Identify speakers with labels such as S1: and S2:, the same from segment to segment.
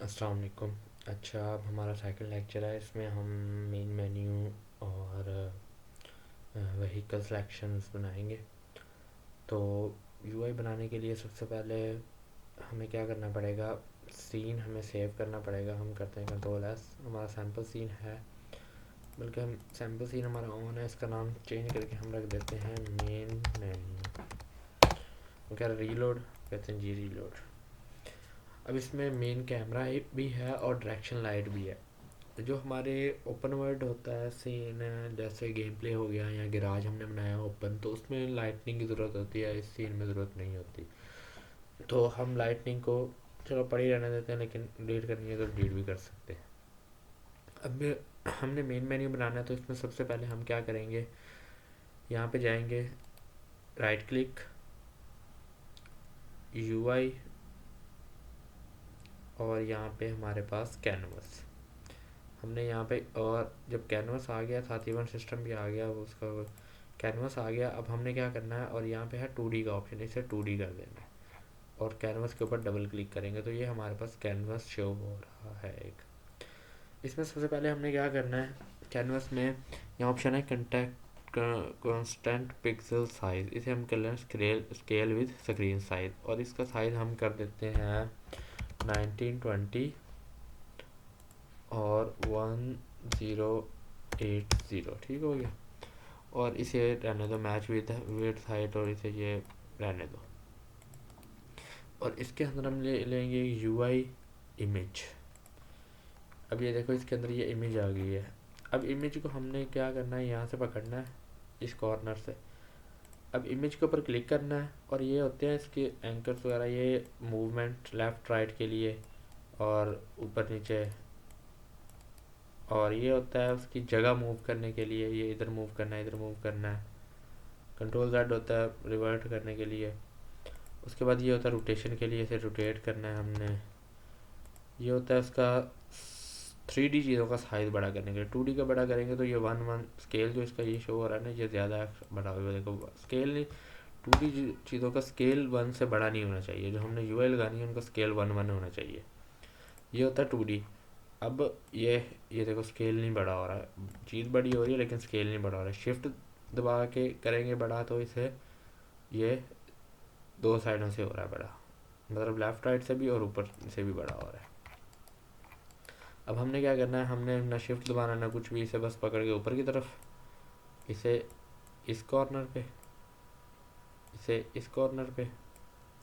S1: अस्सलाम वालेकुम। अच्छा, अब हमारा सेकंड लेक्चर है। इसमें हम मेन मेन्यू और व्हीकल सिलेक्शंस बनाएंगे। तो यूआई बनाने के लिए सबसे पहले हमें क्या करना पड़ेगा, सीन हमें सेव करना पड़ेगा। हम करते हैं कंट्रोल एस। हमारा सैम्पल सीन है, बल्कि हम सैम्पल सीन हमारा ऑन है, इसका नाम चेंज करके हम रख देते हैं मेन मेन्यू। वो कह रहे रीलोड, कहते हैं जी रीलोड। अब इसमें मेन कैमरा भी है और डायरेक्शन लाइट भी है। जो हमारे ओपन वर्ल्ड होता है सीन, जैसे गेम प्ले हो गया या गिराज हमने बनाया ओपन, तो उसमें लाइटनिंग की ज़रूरत होती है, इस सीन में ज़रूरत नहीं होती। तो हम लाइटनिंग को चलो पड़ी रहने देते हैं, लेकिन डिलीट करनी है तो डिलीट भी कर सकते हैं। अब हमने मेन मेन्यू बनाना है, तो इसमें सबसे पहले हम क्या करेंगे, यहाँ पे जाएंगे, राइट क्लिक, यूआई, और यहाँ पे हमारे पास कैनवस। हमने यहाँ पे, और जब कैनवस आ गया, साथ इवन सिस्टम भी आ गया, वो उसका कैनवस आ गया। अब हमने क्या करना है, और यहाँ पे है 2D का ऑप्शन, इसे 2D कर देना है और कैनवस के ऊपर डबल क्लिक करेंगे तो ये हमारे पास कैनवस शो हो रहा है एक। इसमें सबसे पहले हमने क्या करना है, कैनवस में यहाँ ऑप्शन है कंटेक्ट कांस्टेंट पिक्सल साइज, इसे हम कर लें स्केल विद स्क्रीन साइज, और इसका साइज हम कर देते हैं 1920 और 1080। ठीक हो गया। और इसे रहने दो मैच विद हाइट, और इसे ये रहने दो। और इसके अंदर हम लेंगे यूआई इमेज। अब ये देखो, इसके अंदर ये इमेज आ गई है। अब इमेज को हमने क्या करना है, यहाँ से पकड़ना है इस कॉर्नर से। अब इमेज के ऊपर क्लिक करना है, और ये होते हैं इसके एंकर्स वगैरह, ये मूवमेंट लेफ़्ट राइट के लिए और ऊपर नीचे, और ये होता है उसकी जगह मूव करने के लिए, ये इधर मूव करना है, इधर मूव करना है। कंट्रोल जेड होता है रिवर्ट करने के लिए। उसके बाद ये होता है रोटेशन के लिए, इसे रोटेट करना है हमने। ये होता है उसका 3D चीज़ों का साइज़ बड़ा करने के लिए। 2D का बड़ा करेंगे तो ये 1:1 स्केल जो इसका ये शो हो रहा है ना, ये ज़्यादा बड़ा होगा। देखो स्केल नहीं, 2D चीज़ों का स्केल 1 से बड़ा नहीं होना चाहिए। जो हमने यूआई लगानी है उनका स्केल 1:1 होना चाहिए। ये होता है 2D। अब ये देखो स्केल नहीं बड़ा हो रहा है, चीज़ बड़ी हो रही है लेकिन स्केल नहीं बड़ा हो रहा है। शिफ्ट दबा के करेंगे बड़ा, तो इसे ये दो साइडों से हो रहा है बड़ा, मतलब लेफ़्ट राइट से भी और ऊपर से भी बड़ा हो रहा है। अब हमने क्या करना है, हमने ना शिफ्ट दबाना ना कुछ भी, इसे बस पकड़ के ऊपर की तरफ, इसे इस कॉर्नर पे, इसे इस कॉर्नर पे,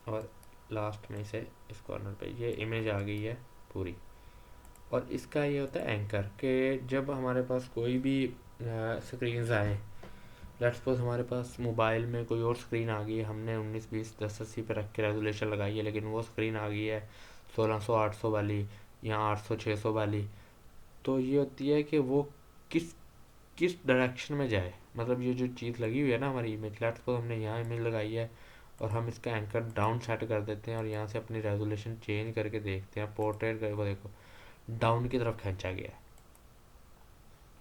S1: और लास्ट में इसे इस कॉर्नर पे। ये इमेज आ गई है पूरी। और इसका ये होता है एंकर, कि जब हमारे पास कोई भी स्क्रीन्स आए, लेट्स सपोज हमारे पास मोबाइल में कोई और स्क्रीन आ गई है, हमने 1920 1080 पे रख के रेजोल्यूशन लगाई है, लेकिन वो स्क्रीन आ गई है 1600 800 वाली या 800 600 वाली। तो ये होती है कि वो किस किस डायरेक्शन में जाए, मतलब ये जो चीज़ लगी हुई है ना हमारी इमेज, लेट्स सपोज हमने यहाँ इमेज लगाई है और हम इसका एंकर डाउन सेट कर देते हैं, और यहाँ से अपनी रेजोल्यूशन चेंज करके देखते हैं, पोर्ट्रेट करके वो देखो डाउन की तरफ खींचा गया है।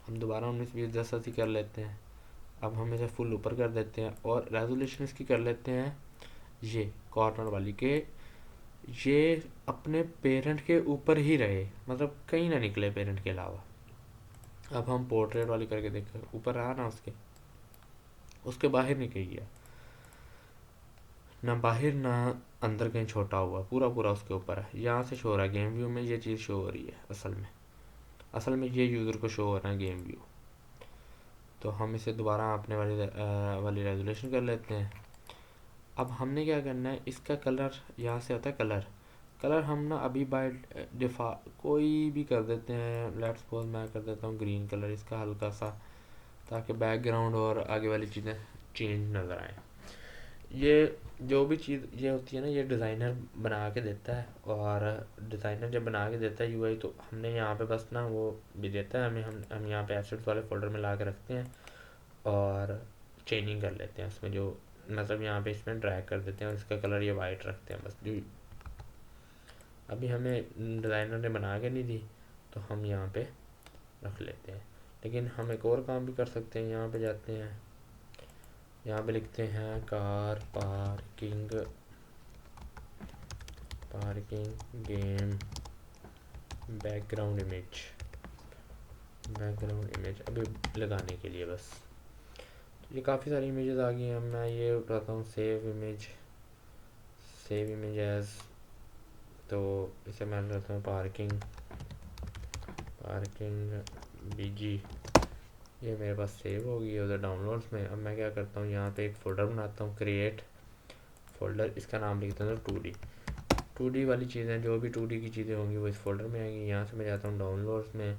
S1: हम दोबारा 1920 1080 कर लेते हैं। अब हम इसे फुल ऊपर कर देते हैं, और रेजोल्यूशन इसकी कर लेते हैं ये कॉर्नर वाली, के ये अपने पेरेंट के ऊपर ही रहे, मतलब कहीं ना निकले पेरेंट के अलावा। अब हम पोर्ट्रेट वाली करके देखें, ऊपर रहा ना, उसके बाहर निकल गया, ना बाहर ना अंदर कहीं छोटा हुआ, पूरा पूरा उसके ऊपर है। यहाँ से शो हो रहा है गेम व्यू में, ये चीज़ शो हो रही है असल में ये यूज़र को शो हो रहा है गेम व्यू। तो हम इसे दोबारा अपने वाली रेजोल्यूशन कर लेते हैं। अब हमने क्या करना है, इसका कलर यहाँ से होता है कलर। कलर हम ना अभी बाय डिफा कोई भी कर देते हैं, लेट्स सपोज मैं कर देता हूँ ग्रीन कलर इसका हल्का सा, ताकि बैकग्राउंड और आगे वाली चीज़ें चेंज नज़र आए। ये जो भी चीज़ ये होती है ना, ये डिज़ाइनर बना के देता है, और डिज़ाइनर जब बना के देता है यूआई, तो हमने यहाँ पे बस ना वो भी देता है हमें, हम यहाँ पे एसेट्स वाले फोल्डर में ला के रखते हैं और चेंजिंग कर लेते हैं उसमें, जो मतलब यहाँ पे इसमें ड्रैग कर देते हैं और इसका कलर ये वाइट रखते हैं बस। जो अभी हमें डिज़ाइनर ने बना के नहीं दी, तो हम यहाँ पे रख लेते हैं। लेकिन हम एक और काम भी कर सकते हैं, यहाँ पे जाते हैं, यहाँ पे लिखते हैं car parking parking game background image अभी लगाने के लिए बस। तो ये काफ़ी सारी इमेजेस आ गई हैं। मैं ये उठाता हूँ सेव इमेज एज, तो इसे मैं करता हूँ पार्किंग बीजी। ये मेरे पास सेव होगी उधर डाउनलोड्स में। अब मैं क्या करता हूँ, यहाँ पे एक फ़ोल्डर बनाता हूँ, क्रिएट फोल्डर, इसका नाम लिखता हूँ 2D वाली चीज़ें, जो भी 2D की चीज़ें होंगी वो इस फोल्डर में आएंगी। यहाँ से मैं जाता हूँ डाउनलोड्स में,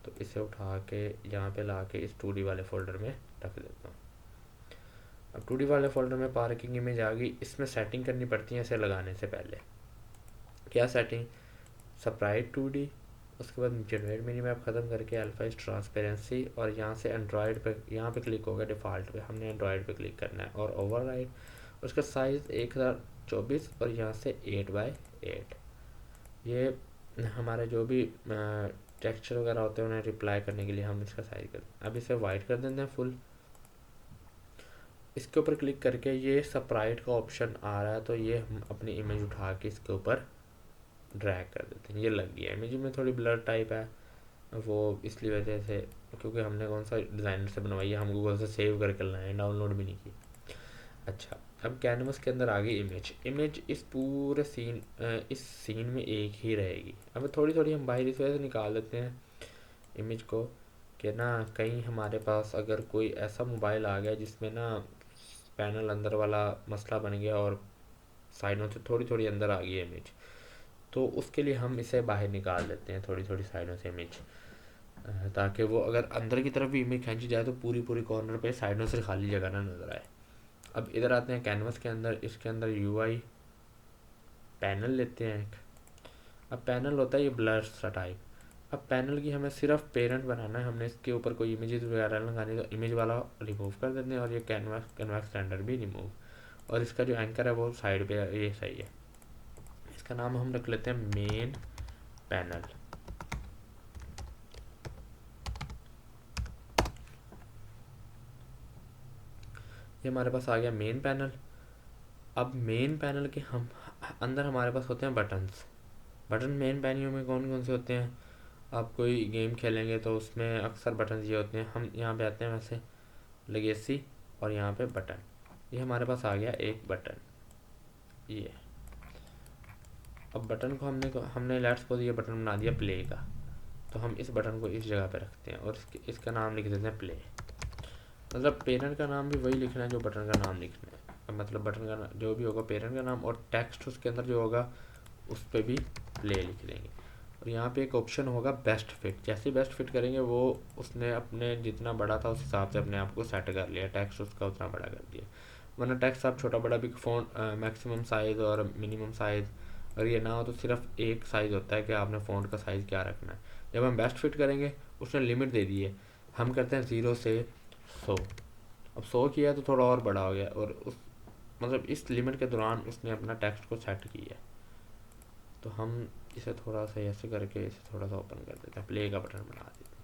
S1: तो इसे उठा के यहाँ पे ला के इस 2D वाले फोल्डर में रख देता हूँ। अब 2D वाले फोल्डर में पार्किंग इमेज आ गई। इसमें सेटिंग करनी पड़ती है इसे लगाने से पहले। क्या सेटिंग? स्प्राइट 2D, उसके बाद जनरेट मिनी मैप ख़त्म करके अल्फा इज ट्रांसपेरेंसी, और यहाँ से एंड्रॉयड पे, यहाँ पे क्लिक होगा डिफ़ॉल्ट पे, हमने एंड्रॉयड पे क्लिक करना है, और ओवरराइड, उसका साइज़ 1024 और यहाँ से 8x8। ये हमारे जो भी टेक्सचर वगैरह होते हैं उन्हें रिप्लाई करने के लिए हम इसका साइज कर, अब इसे वाइट कर देते हैं फुल। इसके ऊपर क्लिक करके ये स्प्राइट का ऑप्शन आ रहा है, तो ये हम अपनी इमेज उठा के इसके ऊपर ड्रैग कर देते हैं। ये लग गया। इमेज में थोड़ी ब्लर टाइप है वो इसलिए वजह से, क्योंकि हमने कौन सा डिज़ाइनर से बनवाई है, हम गूगल से सेव करके लाए, डाउनलोड भी नहीं की। अच्छा, अब कैनवस के अंदर आ गई इमेज इस पूरे इस सीन में एक ही रहेगी। अब थोड़ी थोड़ी हम बाहर इस वजह से निकाल देते हैं इमेज को कि ना कहीं हमारे पास अगर कोई ऐसा मोबाइल आ गया जिसमें ना पैनल अंदर वाला मसला बन गया और साइडों से थोड़ी थोड़ी अंदर आ गई इमेज, तो उसके लिए हम इसे बाहर निकाल देते हैं थोड़ी थोड़ी साइडों से इमेज, ताकि वो अगर अंदर की तरफ भी इमेज खींची जाए तो पूरी पूरी कॉर्नर पे साइडों से खाली जगह ना नज़र आए। अब इधर आते हैं कैनवस के अंदर। इसके अंदर यूआई पैनल लेते हैं एक। अब पैनल होता है ये ब्लर सा टाइप। अब पैनल की हमें सिर्फ पेरेंट बनाना है, हमने इसके ऊपर कोई इमेजेस वगैरह लगानी, तो इमेज वाला रिमूव कर देते हैं, और ये कैनवास स्टैंडर्ड भी रिमूव, और इसका जो एंकर है वो साइड पे है, ये सही है। इसका नाम हम रख लेते हैं मेन पैनल। ये हमारे पास आ गया मेन पैनल। अब मेन पैनल के हम अंदर हमारे पास होते हैं बटन मेन मेन्यू में कौन कौन से होते हैं? आप कोई गेम खेलेंगे तो उसमें अक्सर बटन ये होते हैं। हम यहाँ पे आते हैं वैसे लेगेसी, और यहाँ पे बटन। ये हमारे पास आ गया एक बटन ये। अब बटन को हमने लेट्स सपोज ये बटन बना दिया प्ले का, तो हम इस बटन को इस जगह पे रखते हैं और इसका नाम लिख देते हैं प्ले। मतलब पेरेंट का नाम भी वही लिखना है जो बटन का नाम लिखना है। मतलब बटन का जो भी होगा पेरेंट का नाम, और टेक्स्ट उसके अंदर जो होगा उस पर भी प्ले लिख देंगे। और यहाँ पे एक ऑप्शन होगा बेस्ट फिट। जैसे ही बेस्ट फिट करेंगे वो उसने अपने जितना बड़ा था उस हिसाब से अपने आप को सेट कर लिया, टेक्स्ट उसका उतना बड़ा कर दिया। वरना टेक्स्ट आप छोटा बड़ा भी फ़ोन मैक्सिमम साइज़ और मिनिमम साइज़ अगर ये ना हो तो सिर्फ एक साइज़ होता है कि आपने फ़ॉन्ट का साइज़ क्या रखना है। जब हम बेस्ट फिट करेंगे उसने लिमिट दे दी है, हम करते हैं 0 से 100। अब 100 किया तो थोड़ा और बड़ा हो गया, और उस मतलब इस लिमिट के दौरान उसने अपना टेक्स्ट को सेट किया। तो हम इसे थोड़ा सा ऐसे करके इसे थोड़ा सा ओपन कर देते हैं, प्ले का बटन बना देते हैं।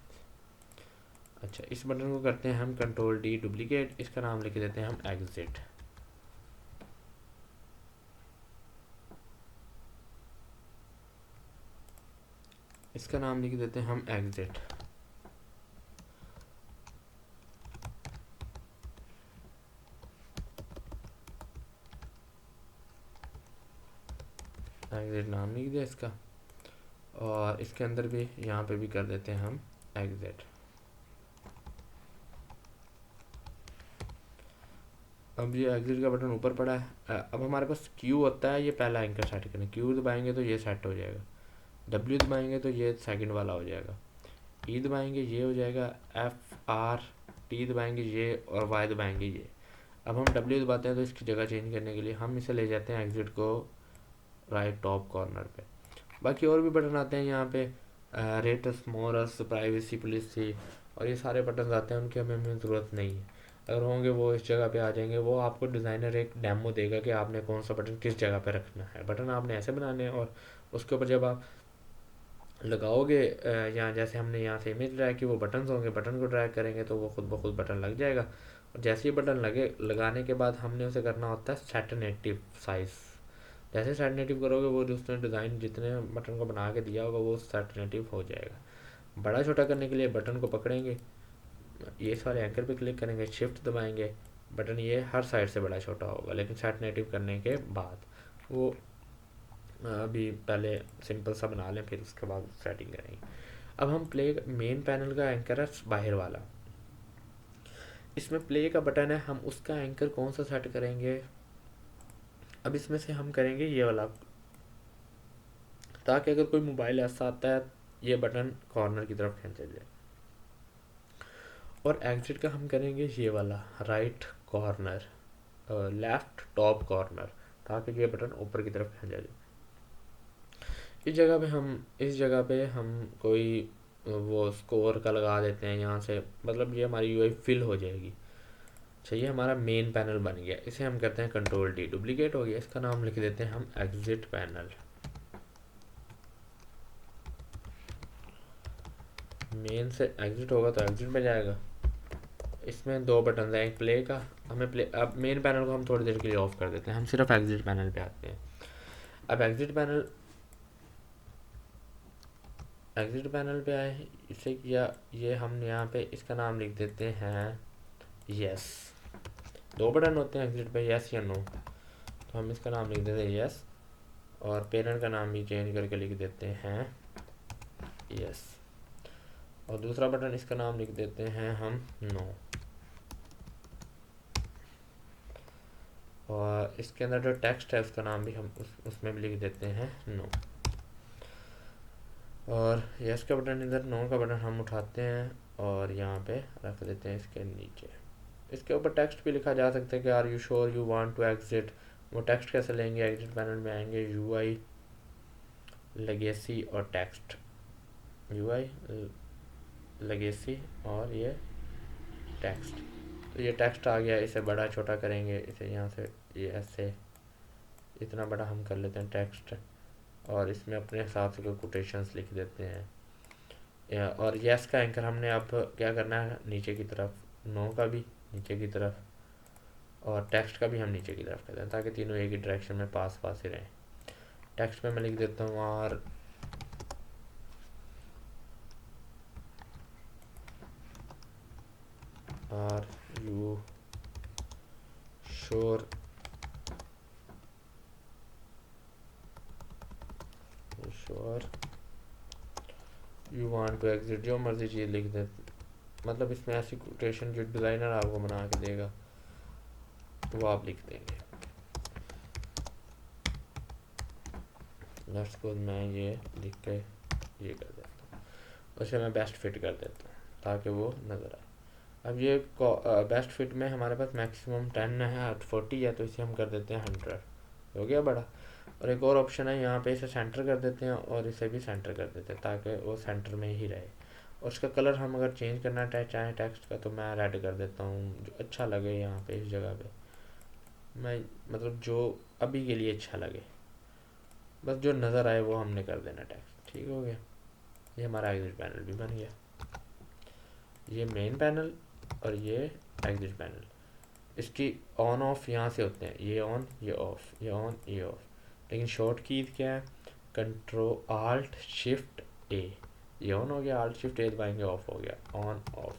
S1: अच्छा, इस बटन को करते हैं हम Ctrl+D डुप्लीकेट, इसका नाम लिख देते हैं हम एग्जिट। इसका नाम लिख देते हैं हम एग्जिट। एग्जिट नाम लिख दिया इसका, और इसके अंदर भी यहाँ पे भी कर देते हैं हम एग्जिट। अब ये एग्जिट का बटन ऊपर पड़ा है। अब हमारे पास क्यू होता है, ये पहला एंकर सेट करें। क्यू दबाएंगे तो ये सेट हो जाएगा, डब्ल्यू दबाएंगे तो ये सेकंड वाला हो जाएगा, ई दबाएंगे ये हो जाएगा, एफ आर टी दबाएंगे ये, और वाई दबाएंगे ये। अब हम डब्ल्यू दबाते हैं तो इसकी जगह चेंज करने के लिए हम इसे ले जाते हैं एग्जिट को राइट टॉप कॉर्नर पे। बाकी और भी बटन आते हैं यहाँ पे, रेटस, मोरस, प्राइवेसी, पुलिसी, और ये सारे बटन आते हैं, उनकी हमें ज़रूरत नहीं है। अगर होंगे वो इस जगह पे आ जाएंगे। वो आपको डिज़ाइनर एक डेमो देगा कि आपने कौन सा बटन किस जगह पे रखना है। बटन आपने ऐसे बनाने हैं, और उसके ऊपर जब आप लगाओगे यहाँ जैसे हमने यहाँ से इमेज ड्रैग की, वो बटन होंगे, बटन को ड्रैग करेंगे तो वो खुद ब खुद बटन लग जाएगा। और जैसे ही बटन लगाने के बाद हमने उसे करना होता है सेट नेटिव साइज़। जैसे सेट नेटिव करोगे वो जो उसने डिज़ाइन जितने बटन को बना के दिया होगा वो सेट नेटिव हो जाएगा। बड़ा छोटा करने के लिए बटन को पकड़ेंगे, ये इस वाले एंकर पे क्लिक करेंगे, शिफ्ट दबाएंगे, बटन ये हर साइड से बड़ा छोटा होगा, लेकिन सेट नेटिव करने के बाद वो अभी पहले सिंपल सा बना लें, फिर उसके बाद सेटिंग करेंगे। अब हम प्ले मेन पैनल का एंकर है बाहर वाला, इसमें प्ले का बटन है, हम उसका एंकर कौन सा सेट करेंगे। अब इसमें से हम करेंगे ये वाला, ताकि अगर कोई मोबाइल ऐसा आता है ये बटन कॉर्नर की तरफ खींचा जाए। और एग्जिट का हम करेंगे ये वाला right corner, left top corner, ताकि ये बटन ऊपर की तरफ खींचा जाए। इस जगह पे हम कोई वो स्कोर का लगा देते हैं यहाँ से, मतलब ये हमारी यूआई फिल हो जाएगी। अच्छा, ये हमारा मेन पैनल बन गया, इसे हम करते हैं कंट्रोल डी, डुप्लीकेट हो गया, इसका नाम लिख देते हैं हम एग्जिट पैनल। मेन से एग्जिट होगा तो एग्जिट में जाएगा। इसमें दो बटन हैं, एक प्ले का, हमें प्ले, अब मेन पैनल को हम थोड़ी देर के लिए ऑफ कर देते हैं, हम सिर्फ एग्जिट पैनल पे आते हैं। अब एग्जिट पैनल पे आए, इसे किया, ये हम यहाँ पे इसका नाम लिख देते हैं यस। दो बटन होते हैं एग्जिट पे, यस या नो, तो हम इसका नाम लिख देते हैं यस, और पेरेंट का नाम भी चेंज करके लिख देते हैं यस, और दूसरा बटन इसका नाम लिख देते हैं हम नो, और इसके अंदर जो टेक्स्ट है उसका नाम भी हम उसमें भी लिख देते हैं नो, और यस का बटन इधर, नो का बटन हम उठाते हैं और यहाँ पे रख देते हैं इसके नीचे। इसके ऊपर टेक्स्ट भी लिखा जा सकता है कि are you sure you want to exit. वो टेक्स्ट कैसे लेंगे, एग्जिट पैनल में आएंगे, यूआई लेगेसी और टेक्स्ट, यूआई लेगेसी और ये टेक्स्ट, तो ये टेक्स्ट आ गया, इसे बड़ा छोटा करेंगे, इसे यहाँ से ये ऐसे इतना बड़ा हम कर लेते हैं टेक्स्ट, और इसमें अपने हिसाब से कोई कोटेशंस लिख देते हैं। और यस का एंकर हमने अब क्या करना है, नीचे की तरफ, नो का भी नीचे की तरफ, और टेक्स्ट का भी हम नीचे की तरफ करते हैं, ताकि तीनों एक ही डायरेक्शन में पास ही रहें। टेक्स्ट में मैं लिख देता हूँ are you sure you want to exit, जो मर्जी चीज़ लिख दे, मतलब इसमें ऐसी कोटेशन जो डिज़ाइनर आपको बना के देगा वो आप लिख देंगे। लेट्स सपोज मैं ये लिख के ये कर देता हूँ, उसे मैं बेस्ट फिट कर देता हूँ ताकि वो नज़र आए। अब ये बेस्ट फिट में हमारे पास मैक्सिमम 10 है, 40 है, तो इसे हम कर देते हैं 100, हो गया बड़ा। और एक और ऑप्शन है, यहाँ पे इसे सेंटर कर देते हैं और इसे भी सेंटर कर देते हैं ताकि वो सेंटर में ही रहे। और उसका कलर हम अगर चेंज करना चाहें टेक्स्ट का, तो मैं रेड कर देता हूँ, जो अच्छा लगे यहाँ पे इस जगह पे, मैं मतलब जो अभी के लिए अच्छा लगे, बस जो नज़र आए वो हमने कर देना टेक्स्ट, ठीक हो गया। ये हमारा एग्जिट पैनल भी बन गया, ये मेन पैनल और ये एग्जिट पैनल। इसकी ऑन ऑफ यहाँ से होते हैं, ये ऑन ये ऑफ, ये ऑन ये ऑफ, लेकिन शॉर्ट कीज क्या है, कंट्रोल आल्ट शिफ्ट ए, ये ऑन हो गया, आल्ट शिफ्ट ए दबाएंगे ऑफ हो गया, ऑन ऑफ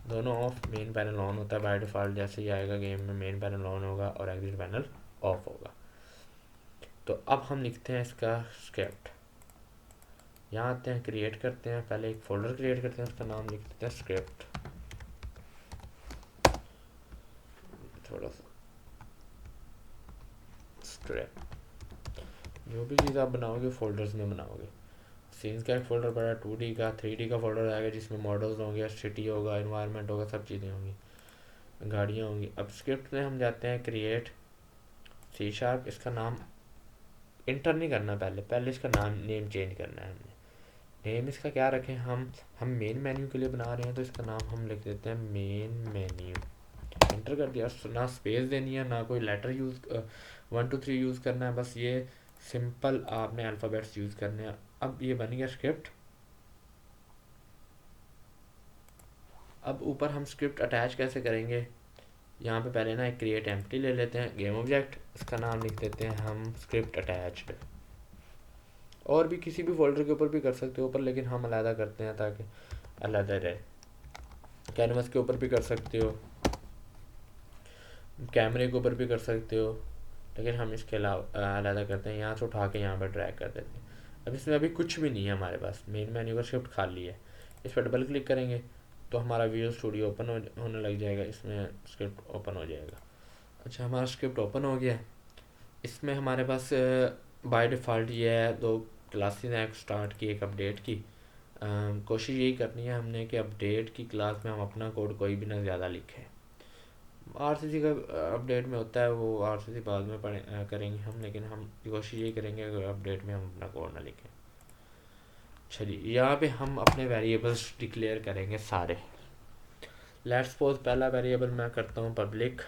S1: दोनों ऑफ। मेन पैनल ऑन होता है बाय डिफ़ॉल्ट, जैसे ही आएगा गेम में मेन पैनल ऑन होगा और एग्जिट पैनल ऑफ होगा। तो अब हम लिखते हैं इसका स्क्रिप्ट, यहाँ आते हैं क्रिएट करते हैं, पहले एक फोल्डर क्रिएट करते हैं, उसका नाम लिख देते हैं स्क्रिप्ट, थोड़ा सा स्क्रिप्ट। जो भी चीज़ आप बनाओगे फोल्डर्स में बनाओगे। सीन्स का एक फ़ोल्डर पड़ा, 2D का 3D का फोल्डर आएगा जिसमें मॉडल्स होंगे, सिटी होगा, इन्वायरमेंट होगा, सब चीज़ें होंगी, गाड़ियाँ होंगी। अब स्क्रिप्ट में हम जाते हैं क्रिएट C#, इसका नाम इंटर नहीं करना, पहले इसका नाम नेम चेंज करना है हमने। नेम इसका क्या रखें, हम मेन मेन्यू के लिए बना रहे हैं तो इसका नाम हम लिख देते हैं मेन मेन्यू। इंटर कर दिया, ना स्पेस देनी है ना कोई लेटर यूज़ 1 2 3 यूज़ करना है, बस ये सिंपल आपने अल्फ़ाबेट्स यूज़ करने हैं। अब ये बन गया स्क्रिप्ट। अब ऊपर हम स्क्रिप्ट अटैच कैसे करेंगे, यहाँ पे पहले ना एक क्रिएट एम्प्टी ले लेते हैं गेम ऑब्जेक्ट, इसका नाम लिख देते हैं हम स्क्रिप्ट अटैच्ड। और भी किसी भी फोल्डर के ऊपर भी कर सकते हो ऊपर, लेकिन हम अलहदा करते हैं ताकि अलहदा रहे। कैनवस के ऊपर भी कर सकते हो, कैमरे के ऊपर भी कर सकते हो, लेकिन हम इसके अलावा अलहदा करते हैं। यहाँ से उठा के यहाँ पर ड्रैग कर देते हैं। अब इसमें अभी कुछ भी नहीं है हमारे पास, मेन मेन्यू का शिफ्ट खाली है। इस पर डबल क्लिक करेंगे तो हमारा विजुअल स्टूडियो ओपन होने लग जाएगा, इसमें स्क्रिप्ट ओपन हो जाएगा। अच्छा, हमारा स्क्रिप्ट ओपन हो गया। इसमें हमारे पास बाय डिफ़ॉल्ट ये है, दो क्लासेस हैं, एक स्टार्ट की एक अपडेट की। कोशिश यही करनी है हमने कि अपडेट की क्लास में हम अपना कोड कोई भी ना ज़्यादा लिखें। आरसीसी का अपडेट में होता है, वो आरसीसी बाद में करेंगे हम, लेकिन हम कोशिश यही करेंगे कि अपडेट में हम अपना कोड ना लिखें। चलिए, यहाँ पे हम अपने वेरिएबल्स डिक्लेयर करेंगे सारे। लेट्स सपोज पहला वेरिएबल मैं करता हूँ पब्लिक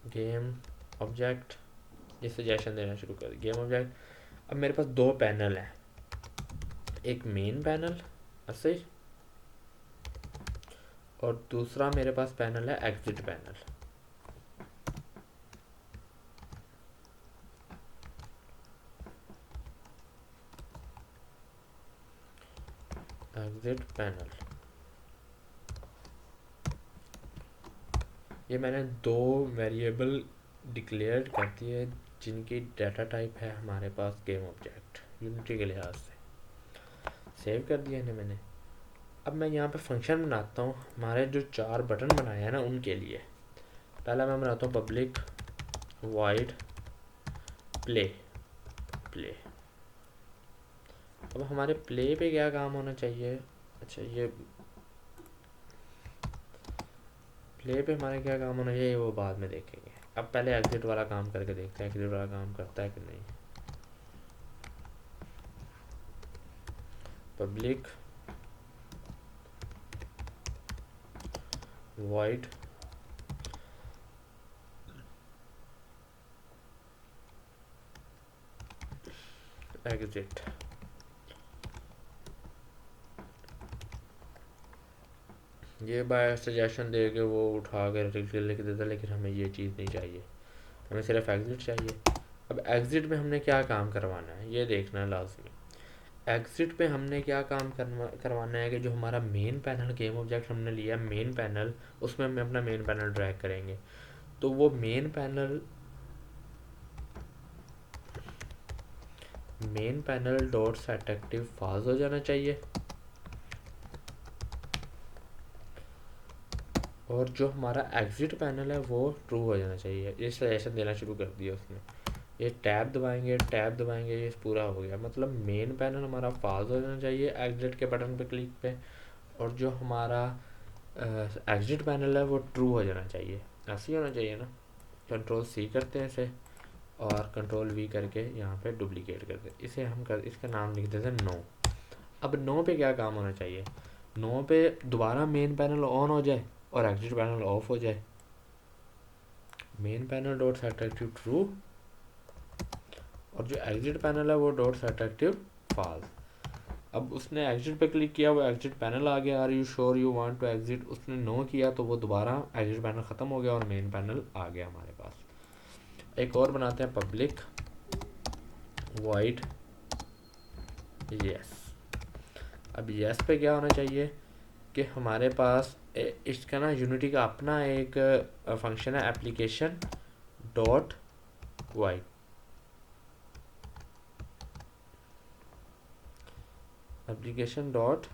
S1: गेम ऑब्जेक्ट। ये सजेशन देना शुरू कर गेम ऑब्जेक्ट। अब मेरे पास दो पैनल हैं, एक मेन पैनल ऐसे, और दूसरा मेरे पास पैनल है एग्जिट पैनल। एग्जिट पैनल, ये मैंने दो वेरिएबल डिक्लेयर कर दिए जिनकी डाटा टाइप है हमारे पास गेम ऑब्जेक्ट, यूनिटी के लिहाज से सेव कर दिया इन्हें मैंने। अब मैं यहाँ पे फंक्शन बनाता हूँ हमारे जो चार बटन बनाए हैं ना उनके लिए। पहला मैं बनाता हूँ पब्लिक वाइड प्ले। अब हमारे प्ले पे क्या काम होना चाहिए? अच्छा, ये प्ले पे हमारे क्या काम होना चाहिए वो बाद में देखेंगे। अब पहले एग्जिट वाला काम करके देखते हैं एग्जिट वाला काम करता है कि नहीं। Public wide exit. ये बाय सजेशन दे के वो उठा कर लिख देता, लेकिन हमें ये चीज़ नहीं चाहिए, हमें सिर्फ एग्जिट चाहिए। अब एग्जिट में हमने क्या काम करवाना है ये देखना है लाजमी। एग्जिट पे हमने क्या काम करवाना है कि जो हमारा मेन पैनल गेम ऑब्जेक्ट हमने लिया मेन पैनल, उसमें हम अपना मेन पैनल ड्रैग करेंगे। तो वो main panel dot set active फाज हो जाना चाहिए, और जो हमारा एग्जिट पैनल है वो ट्रू हो जाना चाहिए। ये सजेशन देना शुरू कर दिया उसने। ये टैब दबाएंगे ये पूरा हो गया। मतलब मेन पैनल हमारा फाज हो जाना चाहिए एग्जिट के बटन पे क्लिक पे, और जो हमारा एग्जिट पैनल है वो ट्रू हो जाना चाहिए। ऐसे ही होना चाहिए ना। कंट्रोल सी करते हैं इसे और कंट्रोल वी करके यहाँ पे डुप्लीकेट करते हैं इसे। इसका नाम लिख देते हैं नो। अब नो पे क्या काम होना चाहिए? नो पे दोबारा मेन पैनल ऑन हो जाए और एग्जिट पैनल ऑफ हो जाए। Main panel dot set active true, और जो एग्जिट पैनल है वो डॉट सेट एक्टिव फाल्स। अब उसने एग्जिट पे क्लिक किया, वो एग्जिट पैनल आ गया। Are you sure you want to exit? उसने नो किया तो वो दोबारा एग्जिट पैनल ख़त्म हो गया और मेन पैनल आ गया हमारे पास। एक और बनाते हैं पब्लिक वाइड यस। अब यस पे क्या होना चाहिए कि हमारे पास इसका ना यूनिटी का अपना एक फंक्शन है application dot wide. Application dot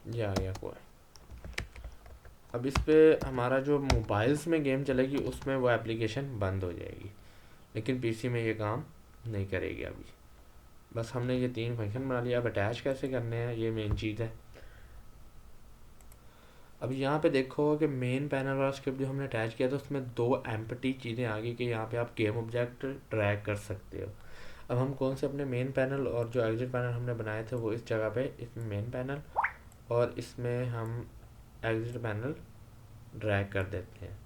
S1: ये आ गया कोई। अब इस पे हमारा जो मोबाइल्स में गेम चलेगी उसमें वो एप्लीकेशन बंद हो जाएगी, लेकिन पीसी में ये काम नहीं करेगी अभी। बस हमने ये तीन फंक्शन बना लिया। अब अटैच कैसे करने हैं ये मेन चीज़ है। अब यहाँ पे देखो कि मेन पैनल वाला स्क्रिप्ट जो हमने अटैच किया था उसमें दो एम्प्टी चीज़ें आ गई कि यहाँ पे आप गेम ऑब्जेक्ट ड्रैग कर सकते हो। अब हम कौन से अपने मेन पैनल और जो एग्जिट पैनल हमने बनाए थे वो इस जगह पे, इसमें मेन पैनल और इसमें हम एग्जिट पैनल ड्रैग कर देते हैं।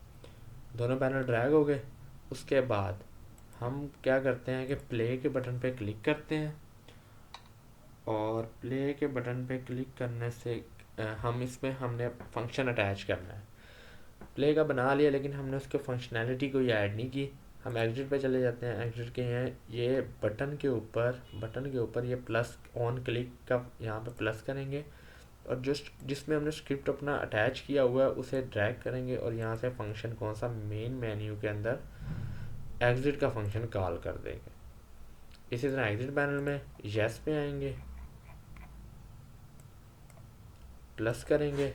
S1: दोनों पैनल ड्रैग हो गए। उसके बाद हम क्या करते हैं कि प्ले के बटन पे क्लिक करते हैं, और प्ले के बटन पे क्लिक करने से हम इसमें हमने फंक्शन अटैच करना है। प्ले का बना लिया, लेकिन हमने उसके फंक्शनैलिटी कोई ऐड नहीं की। हम एग्जिट पे चले जाते हैं। एग्जिट के यहाँ ये बटन के ऊपर ये प्लस ऑन क्लिक का यहाँ पे प्लस करेंगे, और जिसमें हमने स्क्रिप्ट अपना अटैच किया हुआ है उसे ड्रैग करेंगे, और यहाँ से फंक्शन कौन सा, मेन मेन्यू के अंदर एग्जिट का फंक्शन कॉल कर देंगे। इसी तरह एग्जिट पैनल में येस पे आएंगे, प्लस करेंगे,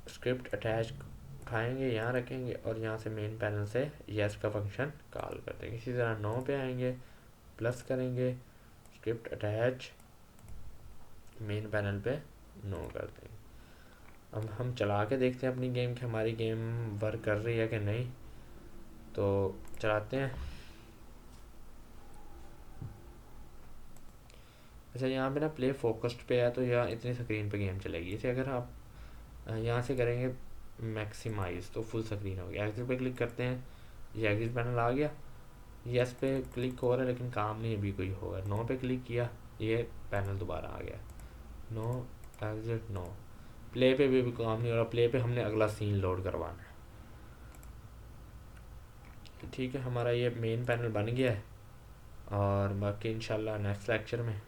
S1: स्क्रिप्ट अटैच उठाएंगे, यहाँ रखेंगे, और यहाँ से मेन पैनल से येस का फंक्शन कॉल कर देंगे। इसी तरह नो पे आएंगे, प्लस करेंगे, स्क्रिप्ट अटैच, मेन पैनल पे नो कर देंगे। अब हम चला के देखते हैं अपनी गेम कि हमारी गेम वर्क कर रही है कि नहीं। तो चलाते हैं। अच्छा, यहाँ पे ना प्ले फोकस्ड पे है, तो यहाँ इतनी स्क्रीन पे गेम चलेगी। इसे अगर आप यहाँ से करेंगे मैक्सिमाइज तो फुल स्क्रीन हो गया। एग्जिट पे क्लिक करते हैं, ये एग्जिट पैनल आ गया। यस पे क्लिक हो रहा है लेकिन काम नहीं अभी कोई होगा। नो पे क्लिक किया, ये पैनल दोबारा आ गया। No, exit, no. प्ले पे भी काम नहीं हो रहा। प्ले पे हमने अगला सीन लोड करवाना है। ठीक है, हमारा ये मेन पैनल बन गया है, और बाकी इंशाल्लाह नेक्स्ट लेक्चर में